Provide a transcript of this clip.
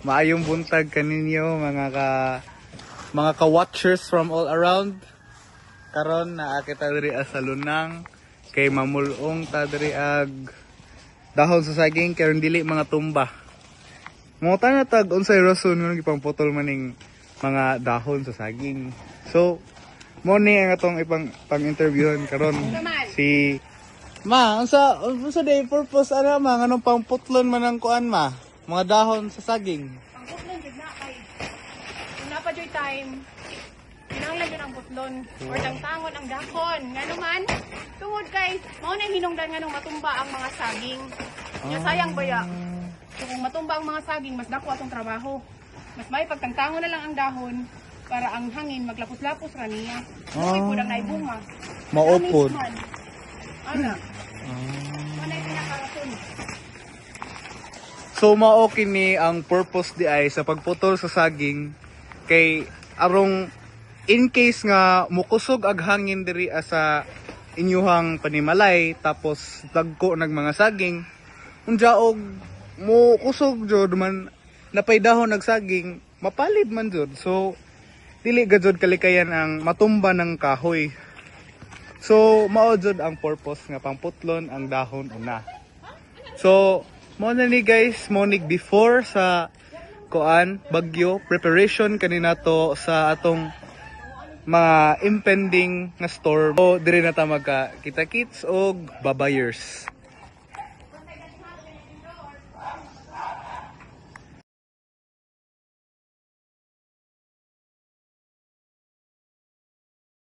Maayong buntag kaninyo mga ka-watchers from all around. Karon naa kita diri sa Lunang kay mamulong ta diri ag dahon sa saging karon dili mga tumba. Mo ta na tag unsay rason nga gipangputol maning mga dahon sa saging. So mo ni ang atong pang-interviewon karon si Ma, unsa day purpose ana ma nganong pangputlon man ang kuan ma? Mga dahon sa saging. Pangputlon gid na kay. Kung napa joy time, kinahanglan gyud ang putlon or tangon ang dahon. Ngano man, tungod kay mao na hinungdan nganong matumba ang mga saging. Nya sayang baya. So kung matumba ang mga saging, mas dako atong trabaho. Mas may pagtangtangon na lang ang dahon para ang hangin maglapos-lapos ra niya. Moy pud ang naibunga. Maupod. Ana. Ano yung pinakarason? So mao kini ang purpose di ay sa pagputol sa saging kay arong in case nga mukusog ag hangin diri sa inyuhang panimalay tapos dagko nag mga saging unjaog mo kusog jud man napay dahon nag saging mapalid man jud. So dili gajud kalikayan ang matumba ng kahoy. So mao jud ang purpose nga pangputlon ang dahon una. So mo na ni guys, mo ni before sa kuan bagyo preparation kanina to sa atong mga impending nga storm. So diri na ta magka kita kits og babayers.